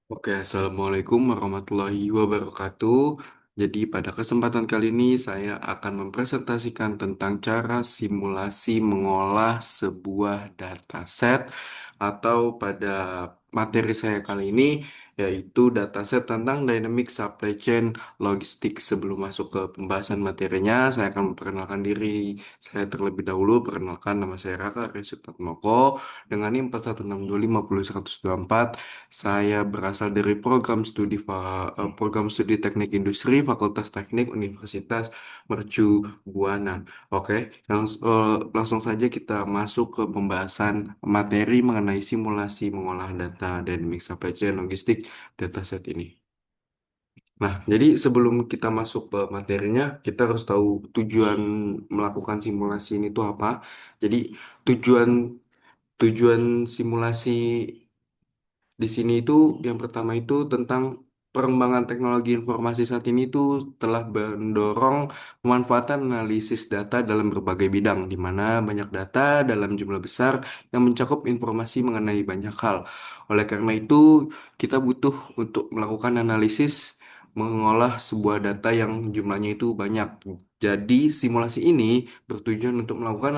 Oke, Assalamualaikum warahmatullahi wabarakatuh. Jadi pada kesempatan kali ini saya akan mempresentasikan tentang cara simulasi mengolah sebuah dataset atau pada materi saya kali ini yaitu dataset tentang Dynamic Supply Chain Logistik. Sebelum masuk ke pembahasan materinya, saya akan memperkenalkan diri saya terlebih dahulu. Perkenalkan, nama saya Raka Moko dengan NIM 416250124. Saya berasal dari program studi Teknik Industri Fakultas Teknik Universitas Mercu Buana. Oke, langsung saja kita masuk ke pembahasan materi mengenai simulasi mengolah data Dynamic Supply Chain Logistik dataset ini. Nah, jadi sebelum kita masuk ke materinya, kita harus tahu tujuan melakukan simulasi ini itu apa. Jadi tujuan tujuan simulasi di sini itu yang pertama itu tentang perkembangan teknologi informasi saat ini itu telah mendorong pemanfaatan analisis data dalam berbagai bidang, di mana banyak data dalam jumlah besar yang mencakup informasi mengenai banyak hal. Oleh karena itu, kita butuh untuk melakukan analisis mengolah sebuah data yang jumlahnya itu banyak. Jadi, simulasi ini bertujuan untuk melakukan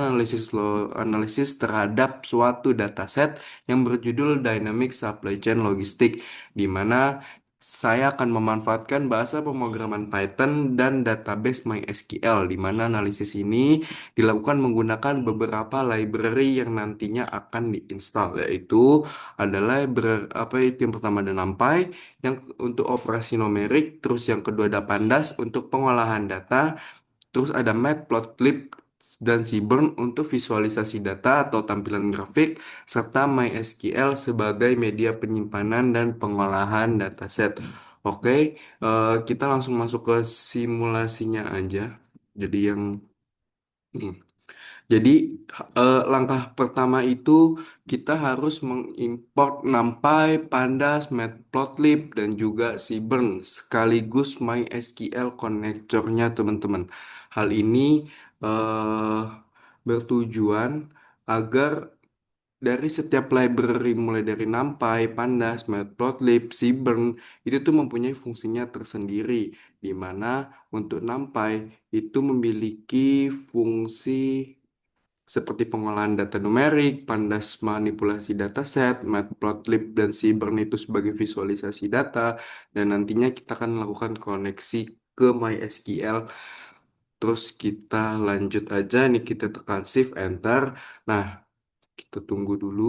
analisis terhadap suatu dataset yang berjudul Dynamic Supply Chain Logistik, di mana saya akan memanfaatkan bahasa pemrograman Python dan database MySQL, di mana analisis ini dilakukan menggunakan beberapa library yang nantinya akan diinstal, yaitu adalah apa itu yang pertama ada NumPy yang untuk operasi numerik, terus yang kedua ada Pandas untuk pengolahan data. Terus ada Matplotlib dan Seaborn untuk visualisasi data atau tampilan grafik, serta MySQL sebagai media penyimpanan dan pengolahan dataset. Oke, kita langsung masuk ke simulasinya aja. Jadi yang hmm. Jadi langkah pertama itu kita harus mengimport NumPy, Pandas, Matplotlib, dan juga Seaborn sekaligus MySQL konektornya teman-teman. Hal ini eh, bertujuan agar dari setiap library mulai dari NumPy, Pandas, Matplotlib, Seaborn itu tuh mempunyai fungsinya tersendiri, di mana untuk NumPy itu memiliki fungsi seperti pengolahan data numerik, Pandas manipulasi dataset, Matplotlib dan Seaborn itu sebagai visualisasi data, dan nantinya kita akan melakukan koneksi ke MySQL. Terus kita lanjut aja nih, kita tekan Shift Enter. Nah, kita tunggu dulu.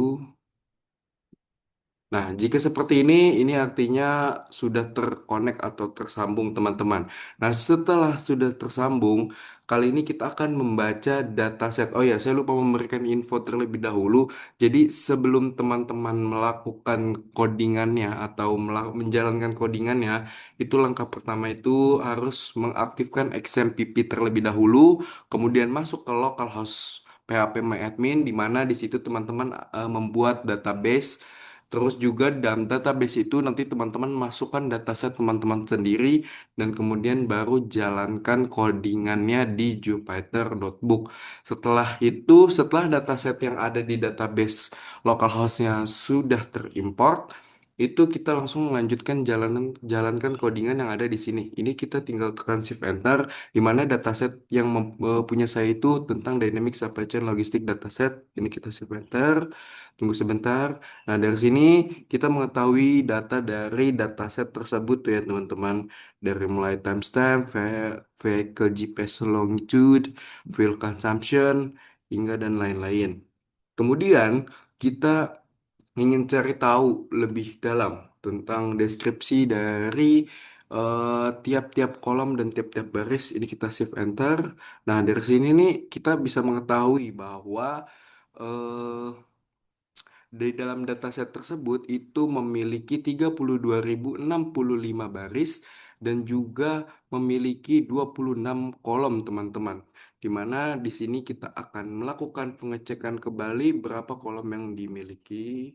Nah, jika seperti ini artinya sudah terkonek atau tersambung teman-teman. Nah, setelah sudah tersambung, kali ini kita akan membaca dataset. Oh ya, saya lupa memberikan info terlebih dahulu. Jadi, sebelum teman-teman melakukan codingannya atau menjalankan codingannya, itu langkah pertama itu harus mengaktifkan XMPP terlebih dahulu, kemudian masuk ke localhost phpMyAdmin, di mana di situ teman-teman membuat database. Terus juga dalam database itu nanti teman-teman masukkan dataset teman-teman sendiri dan kemudian baru jalankan codingannya di Jupyter Notebook. Setelah dataset yang ada di database localhostnya sudah terimport, itu kita langsung melanjutkan jalankan codingan yang ada di sini. Ini kita tinggal tekan Shift Enter, di mana dataset yang punya saya itu tentang Dynamics Supply Chain Logistic Dataset. Ini kita Shift Enter, tunggu sebentar. Nah, dari sini kita mengetahui data dari dataset tersebut tuh ya teman-teman. Dari mulai timestamp, vehicle GPS longitude, fuel consumption, hingga dan lain-lain. Kemudian kita ingin cari tahu lebih dalam tentang deskripsi dari tiap-tiap kolom dan tiap-tiap baris. Ini kita shift enter. Nah, dari sini nih kita bisa mengetahui bahwa eh, di dalam dataset tersebut itu memiliki 32.065 baris dan juga memiliki 26 kolom, teman-teman. Di mana di sini kita akan melakukan pengecekan kembali berapa kolom yang dimiliki.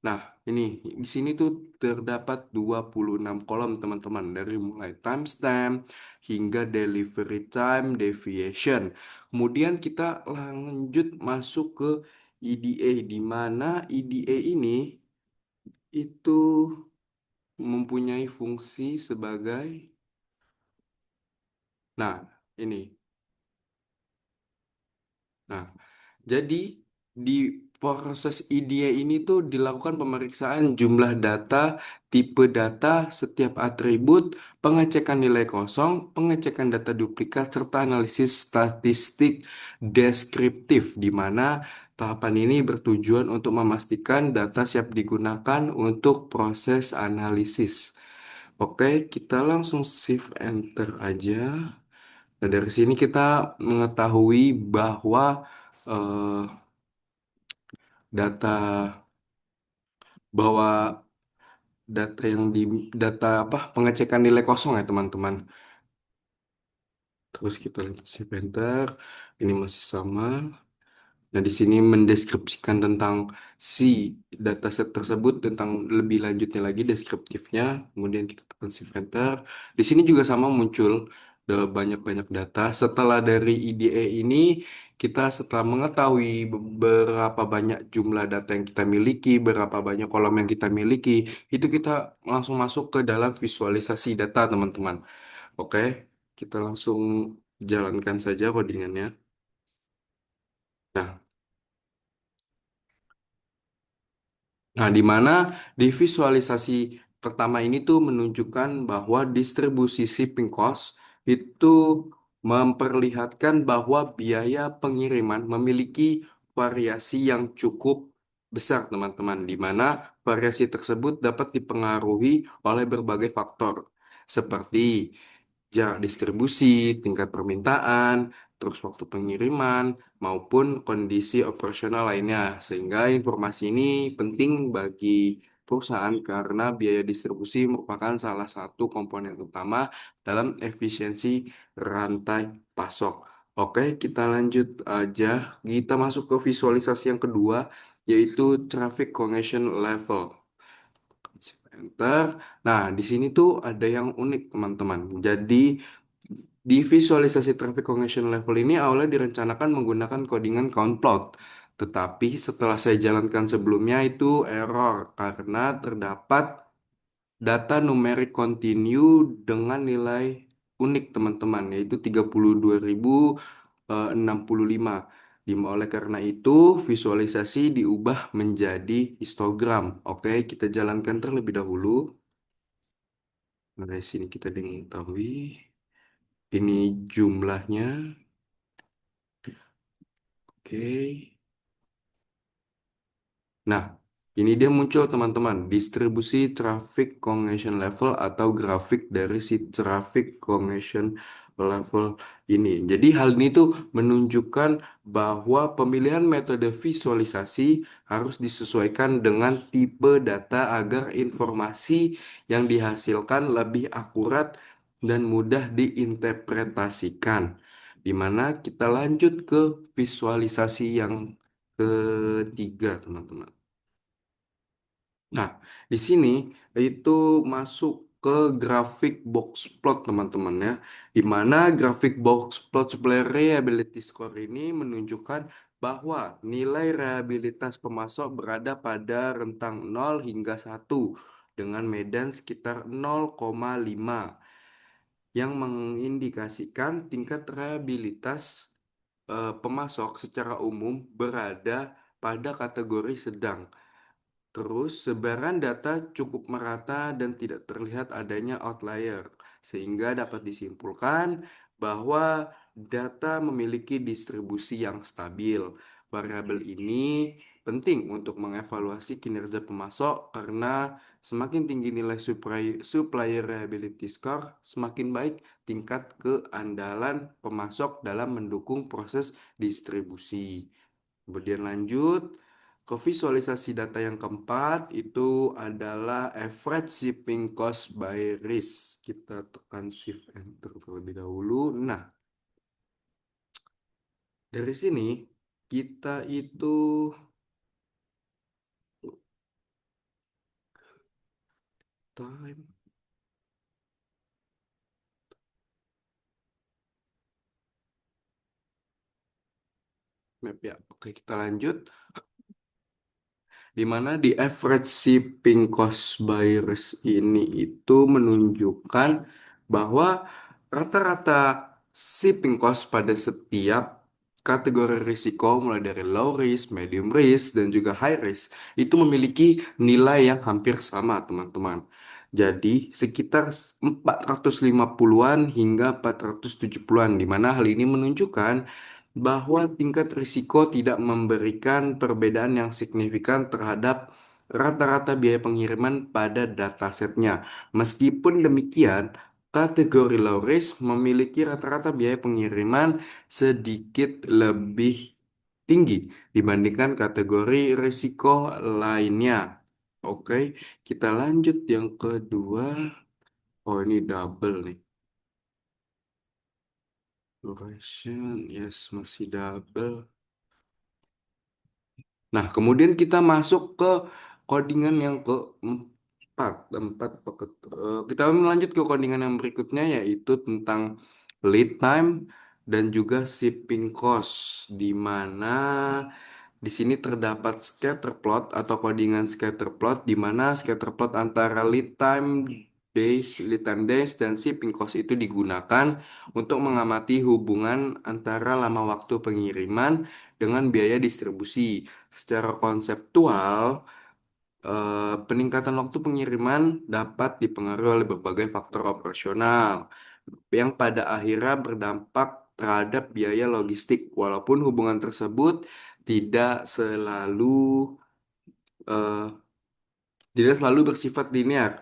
Nah, ini di sini tuh terdapat 26 kolom, teman-teman, dari mulai timestamp hingga delivery time deviation. Kemudian kita lanjut masuk ke EDA, di mana EDA ini itu mempunyai fungsi sebagai, nah, ini. Nah, jadi di proses EDA ini tuh dilakukan pemeriksaan jumlah data, tipe data, setiap atribut, pengecekan nilai kosong, pengecekan data duplikat, serta analisis statistik deskriptif, di mana tahapan ini bertujuan untuk memastikan data siap digunakan untuk proses analisis. Oke, kita langsung shift enter aja. Nah, dari sini kita mengetahui bahwa eh, data bahwa data yang di data apa pengecekan nilai kosong ya teman-teman. Terus kita lihat si enter, ini masih sama. Nah, di sini mendeskripsikan tentang si dataset tersebut, tentang lebih lanjutnya lagi deskriptifnya. Kemudian kita tekan shift enter. Di sini juga sama muncul banyak-banyak data. Setelah dari IDE ini, kita setelah mengetahui berapa banyak jumlah data yang kita miliki, berapa banyak kolom yang kita miliki, itu kita langsung masuk ke dalam visualisasi data, teman-teman. Oke, kita langsung jalankan saja codingannya. Nah, di mana di visualisasi pertama ini tuh menunjukkan bahwa distribusi shipping cost itu memperlihatkan bahwa biaya pengiriman memiliki variasi yang cukup besar, teman-teman, di mana variasi tersebut dapat dipengaruhi oleh berbagai faktor, seperti jarak distribusi, tingkat permintaan, terus waktu pengiriman, maupun kondisi operasional lainnya. Sehingga informasi ini penting bagi perusahaan karena biaya distribusi merupakan salah satu komponen utama dalam efisiensi rantai pasok. Oke, kita lanjut aja. Kita masuk ke visualisasi yang kedua, yaitu traffic congestion level. Enter. Nah, di sini tuh ada yang unik, teman-teman. Jadi, di visualisasi traffic congestion level ini awalnya direncanakan menggunakan codingan count plot. Tetapi setelah saya jalankan sebelumnya itu error karena terdapat data numerik continue dengan nilai unik, teman-teman, yaitu 32.065. Oleh karena itu, visualisasi diubah menjadi histogram. Oke, kita jalankan terlebih dahulu. Nah, dari sini kita mengetahui ini jumlahnya. Oke. Nah, ini dia muncul, teman-teman, distribusi traffic congestion level atau grafik dari si traffic congestion level ini. Jadi hal ini tuh menunjukkan bahwa pemilihan metode visualisasi harus disesuaikan dengan tipe data agar informasi yang dihasilkan lebih akurat dan mudah diinterpretasikan. Di mana kita lanjut ke visualisasi yang ketiga, teman-teman. Nah, di sini itu masuk ke grafik box plot, teman-teman, ya. Di mana grafik box plot supplier reliability score ini menunjukkan bahwa nilai reliabilitas pemasok berada pada rentang 0 hingga 1 dengan medan sekitar 0,5 yang mengindikasikan tingkat reliabilitas pemasok secara umum berada pada kategori sedang. Terus, sebaran data cukup merata dan tidak terlihat adanya outlier, sehingga dapat disimpulkan bahwa data memiliki distribusi yang stabil. Variabel ini penting untuk mengevaluasi kinerja pemasok karena semakin tinggi nilai supplier reliability score, semakin baik tingkat keandalan pemasok dalam mendukung proses distribusi. Kemudian lanjut ke visualisasi data yang keempat itu adalah average shipping cost by risk. Kita tekan shift enter terlebih dahulu. Nah, dari sini kita itu time map ya. Oke, kita lanjut. di mana di average shipping cost by risk ini itu menunjukkan bahwa rata-rata shipping cost pada setiap kategori risiko mulai dari low risk, medium risk, dan juga high risk itu memiliki nilai yang hampir sama, teman-teman. Jadi sekitar 450-an hingga 470-an, di mana hal ini menunjukkan bahwa tingkat risiko tidak memberikan perbedaan yang signifikan terhadap rata-rata biaya pengiriman pada datasetnya. Meskipun demikian, kategori low risk memiliki rata-rata biaya pengiriman sedikit lebih tinggi dibandingkan kategori risiko lainnya. Oke, kita lanjut yang kedua. Oh, ini double nih. Duration, yes, masih double. Nah, kemudian kita masuk ke codingan yang keempat. Kita melanjut ke codingan yang berikutnya yaitu tentang lead time dan juga shipping cost, di mana di sini terdapat scatter plot atau codingan scatter plot, di mana scatter plot antara lead time days dan shipping cost itu digunakan untuk mengamati hubungan antara lama waktu pengiriman dengan biaya distribusi. Secara konseptual, peningkatan waktu pengiriman dapat dipengaruhi oleh berbagai faktor operasional yang pada akhirnya berdampak terhadap biaya logistik, walaupun hubungan tersebut tidak selalu eh, tidak selalu bersifat linear,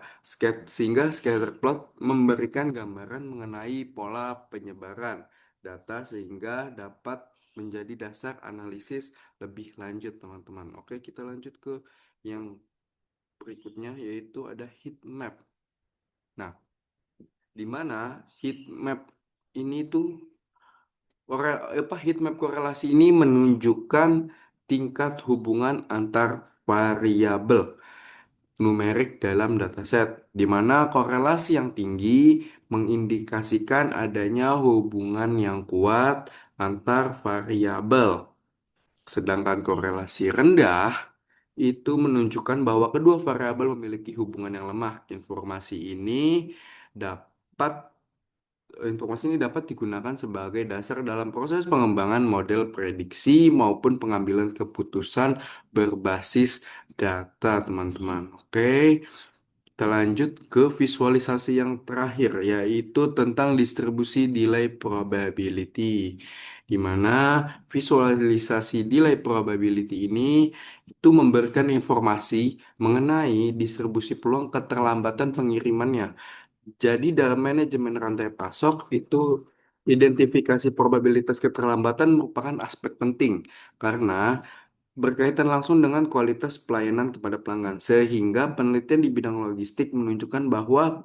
sehingga scatter plot memberikan gambaran mengenai pola penyebaran data sehingga dapat menjadi dasar analisis lebih lanjut, teman-teman. Oke, kita lanjut ke yang berikutnya yaitu ada heat map. Nah, di mana heat map ini tuh heat map korelasi ini menunjukkan tingkat hubungan antar variabel numerik dalam dataset, di mana korelasi yang tinggi mengindikasikan adanya hubungan yang kuat antar variabel, sedangkan korelasi rendah itu menunjukkan bahwa kedua variabel memiliki hubungan yang lemah. Dapat Informasi ini dapat digunakan sebagai dasar dalam proses pengembangan model prediksi maupun pengambilan keputusan berbasis data, teman-teman. Oke, kita lanjut ke visualisasi yang terakhir, yaitu tentang distribusi delay probability, di mana visualisasi delay probability ini itu memberikan informasi mengenai distribusi peluang keterlambatan pengirimannya. Jadi dalam manajemen rantai pasok itu identifikasi probabilitas keterlambatan merupakan aspek penting karena berkaitan langsung dengan kualitas pelayanan kepada pelanggan. Sehingga penelitian di bidang logistik menunjukkan bahwa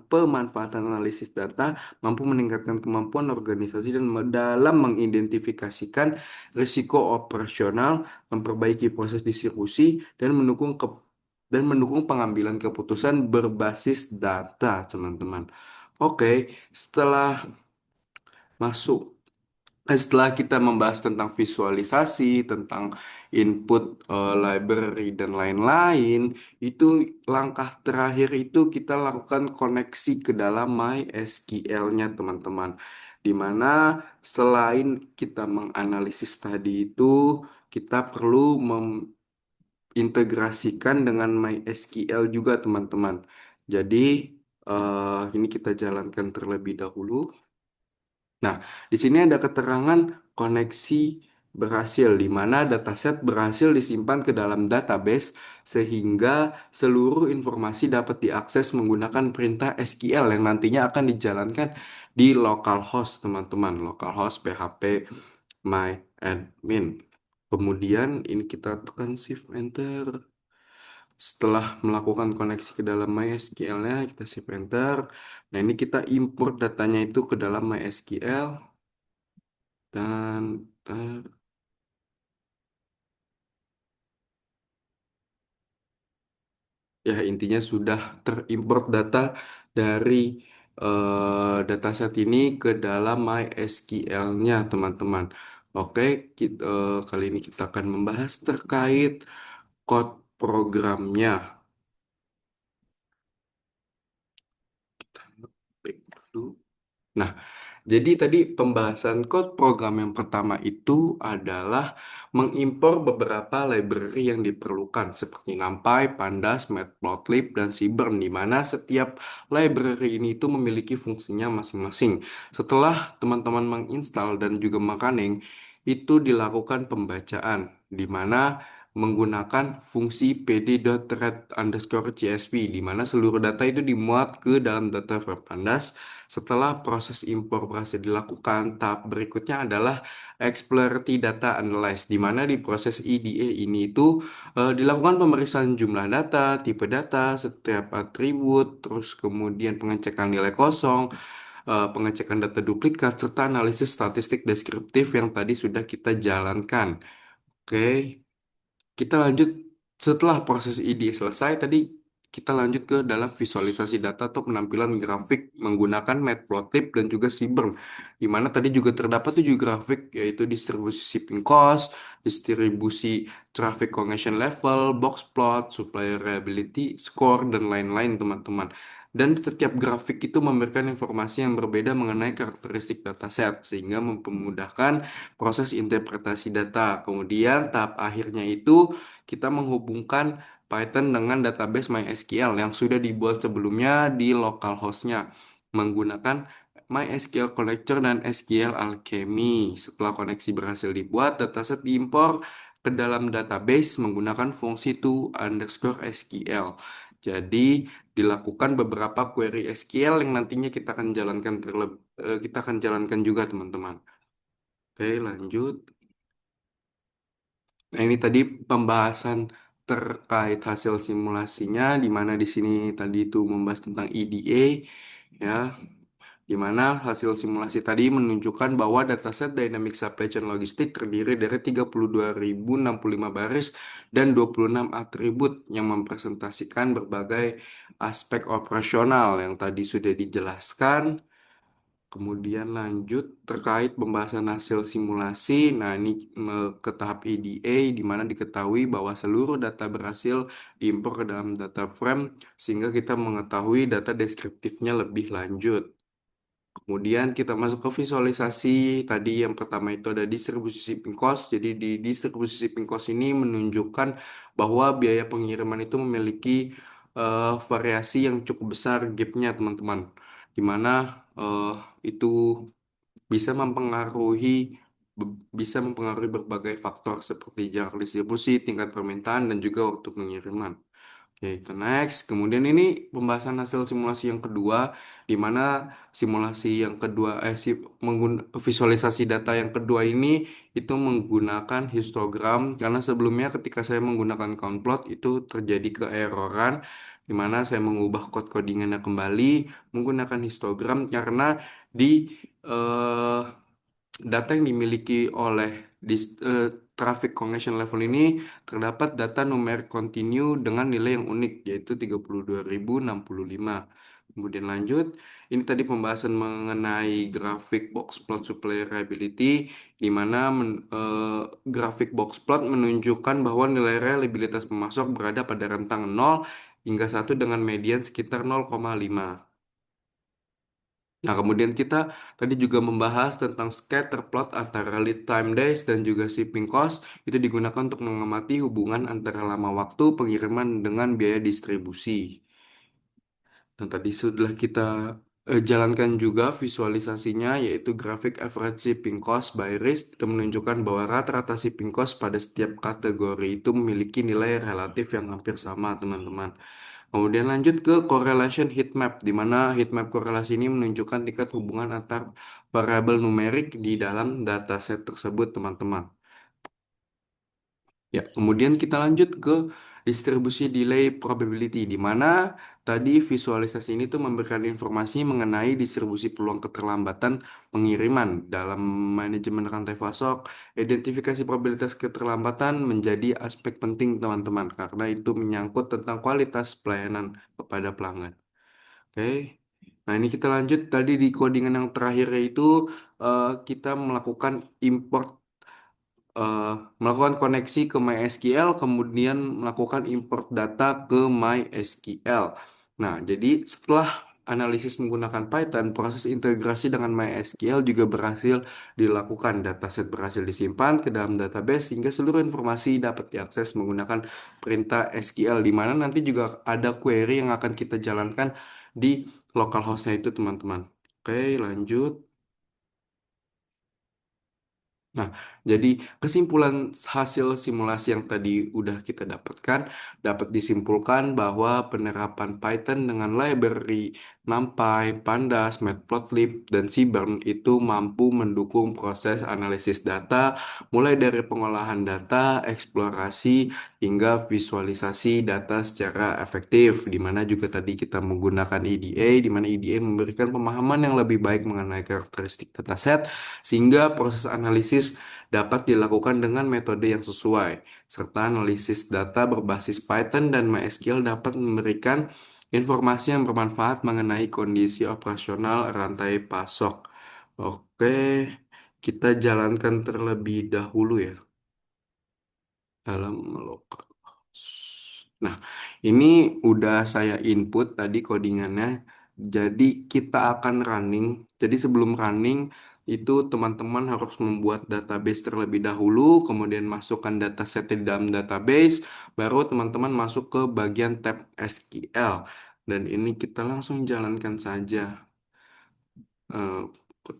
pemanfaatan analisis data mampu meningkatkan kemampuan organisasi dan dalam mengidentifikasikan risiko operasional, memperbaiki proses distribusi, dan mendukung pengambilan keputusan berbasis data, teman-teman. Oke, setelah masuk setelah kita membahas tentang visualisasi, tentang input library dan lain-lain, itu langkah terakhir itu kita lakukan koneksi ke dalam MySQL-nya, teman-teman. Di mana selain kita menganalisis tadi itu, kita perlu integrasikan dengan MySQL juga, teman-teman. Jadi, ini kita jalankan terlebih dahulu. Nah, di sini ada keterangan koneksi berhasil, di mana dataset berhasil disimpan ke dalam database sehingga seluruh informasi dapat diakses menggunakan perintah SQL yang nantinya akan dijalankan di localhost, teman-teman. Localhost PHP myadmin. Kemudian ini kita tekan Shift Enter. Setelah melakukan koneksi ke dalam MySQL-nya, kita Shift Enter. Nah, ini kita import datanya itu ke dalam MySQL dan ya intinya sudah terimport data dari dataset ini ke dalam MySQL-nya, teman-teman. Oke, kali ini kita akan membahas terkait code programnya. Baik dulu. Nah, jadi tadi pembahasan code program yang pertama itu adalah mengimpor beberapa library yang diperlukan seperti NumPy, Pandas, Matplotlib, dan Seaborn di mana setiap library ini itu memiliki fungsinya masing-masing. Setelah teman-teman menginstal dan juga merunning, itu dilakukan pembacaan di mana menggunakan fungsi pd.read_csv di mana seluruh data itu dimuat ke dalam data frame Pandas. Setelah proses impor berhasil dilakukan, tahap berikutnya adalah exploratory data analyze, di mana di proses EDA ini itu dilakukan pemeriksaan jumlah data, tipe data, setiap atribut, terus kemudian pengecekan nilai kosong, pengecekan data duplikat, serta analisis statistik deskriptif yang tadi sudah kita jalankan. Oke, kita lanjut setelah proses ID selesai tadi kita lanjut ke dalam visualisasi data atau penampilan grafik menggunakan Matplotlib dan juga Seaborn. Di mana tadi juga terdapat 7 grafik yaitu distribusi shipping cost, distribusi traffic congestion level, box plot, supplier reliability score dan lain-lain teman-teman. Dan setiap grafik itu memberikan informasi yang berbeda mengenai karakteristik dataset sehingga mempermudahkan proses interpretasi data. Kemudian tahap akhirnya itu kita menghubungkan Python dengan database MySQL yang sudah dibuat sebelumnya di localhost-nya menggunakan MySQL Connector dan SQL Alchemy. Setelah koneksi berhasil dibuat, dataset diimpor ke dalam database menggunakan fungsi to_SQL. Jadi dilakukan beberapa query SQL yang nantinya kita akan jalankan juga teman-teman. Oke, lanjut. Nah, ini tadi pembahasan terkait hasil simulasinya, di mana di sini tadi itu membahas tentang EDA, ya, di mana hasil simulasi tadi menunjukkan bahwa dataset Dynamic Supply Chain Logistik terdiri dari 32.065 baris dan 26 atribut yang mempresentasikan berbagai aspek operasional yang tadi sudah dijelaskan. Kemudian lanjut terkait pembahasan hasil simulasi. Nah, ini ke tahap EDA di mana diketahui bahwa seluruh data berhasil diimpor ke dalam data frame sehingga kita mengetahui data deskriptifnya lebih lanjut. Kemudian kita masuk ke visualisasi. Tadi yang pertama itu ada distribusi shipping cost. Jadi di distribusi shipping cost ini menunjukkan bahwa biaya pengiriman itu memiliki variasi yang cukup besar gapnya teman-teman. Di mana eh, itu bisa mempengaruhi bisa mempengaruhi berbagai faktor seperti jarak distribusi, tingkat permintaan, dan juga waktu pengiriman. Oke, ke next. Kemudian ini pembahasan hasil simulasi yang kedua, di mana simulasi yang kedua, visualisasi data yang kedua ini itu menggunakan histogram, karena sebelumnya ketika saya menggunakan countplot itu terjadi keeroran, di mana saya mengubah codingannya kembali menggunakan histogram karena di eh, data yang dimiliki oleh traffic congestion level ini terdapat data numerik continue dengan nilai yang unik yaitu 32.065. Kemudian lanjut, ini tadi pembahasan mengenai grafik box plot supply reliability di mana grafik box plot menunjukkan bahwa nilai reliabilitas pemasok berada pada rentang 0 hingga 1 dengan median sekitar 0,5. Nah, kemudian kita tadi juga membahas tentang scatter plot antara lead time days dan juga shipping cost. Itu digunakan untuk mengamati hubungan antara lama waktu pengiriman dengan biaya distribusi. Dan tadi sudah kita jalankan juga visualisasinya, yaitu grafik average shipping cost by risk. Itu menunjukkan bahwa rata-rata shipping cost pada setiap kategori itu memiliki nilai relatif yang hampir sama, teman-teman. Kemudian lanjut ke correlation heat map, di mana heat map korelasi ini menunjukkan tingkat hubungan antar variabel numerik di dalam dataset tersebut, teman-teman. Ya, kemudian kita lanjut ke distribusi delay probability, di mana tadi visualisasi ini tuh memberikan informasi mengenai distribusi peluang keterlambatan pengiriman dalam manajemen rantai pasok. Identifikasi probabilitas keterlambatan menjadi aspek penting, teman-teman, karena itu menyangkut tentang kualitas pelayanan kepada pelanggan. Oke. Nah, ini kita lanjut tadi di codingan yang terakhir yaitu kita melakukan import eh, melakukan koneksi ke MySQL, kemudian melakukan import data ke MySQL. Nah, jadi setelah analisis menggunakan Python, proses integrasi dengan MySQL juga berhasil dilakukan. Dataset berhasil disimpan ke dalam database sehingga seluruh informasi dapat diakses menggunakan perintah SQL, di mana nanti juga ada query yang akan kita jalankan di localhost-nya itu, teman-teman. Oke, lanjut. Nah, jadi kesimpulan hasil simulasi yang tadi udah kita dapatkan dapat disimpulkan bahwa penerapan Python dengan library NumPy, Pandas, Matplotlib, dan Seaborn itu mampu mendukung proses analisis data mulai dari pengolahan data, eksplorasi, hingga visualisasi data secara efektif, di mana juga tadi kita menggunakan EDA, di mana EDA memberikan pemahaman yang lebih baik mengenai karakteristik dataset sehingga proses analisis dapat dilakukan dengan metode yang sesuai, serta analisis data berbasis Python dan MySQL dapat memberikan informasi yang bermanfaat mengenai kondisi operasional rantai pasok. Oke, kita jalankan terlebih dahulu ya dalam localhost. Nah, ini udah saya input tadi codingannya. Jadi kita akan running. Jadi sebelum running itu teman-teman harus membuat database terlebih dahulu, kemudian masukkan dataset di dalam database, baru teman-teman masuk ke bagian tab SQL. Dan ini kita langsung jalankan saja eh,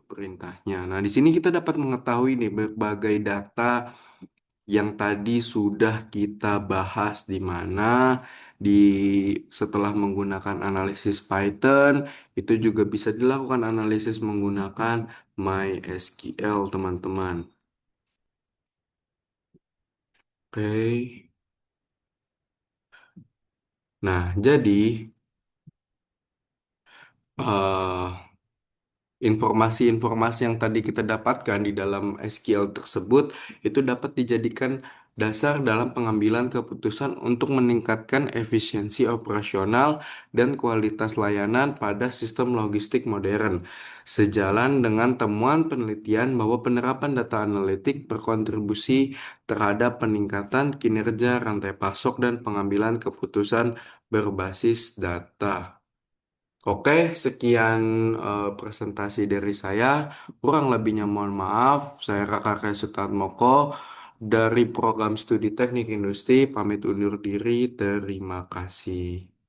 perintahnya. Nah, di sini kita dapat mengetahui nih berbagai data yang tadi sudah kita bahas di mana di setelah menggunakan analisis Python itu juga bisa dilakukan analisis menggunakan MySQL, teman-teman. Oke. Nah, jadi eh informasi-informasi yang tadi kita dapatkan di dalam SQL tersebut itu dapat dijadikan dasar dalam pengambilan keputusan untuk meningkatkan efisiensi operasional dan kualitas layanan pada sistem logistik modern. Sejalan dengan temuan penelitian bahwa penerapan data analitik berkontribusi terhadap peningkatan kinerja rantai pasok dan pengambilan keputusan berbasis data. Oke, sekian presentasi dari saya. Kurang lebihnya mohon maaf. Saya Raka Resutan Moko dari Program Studi Teknik Industri. Pamit undur diri. Terima kasih.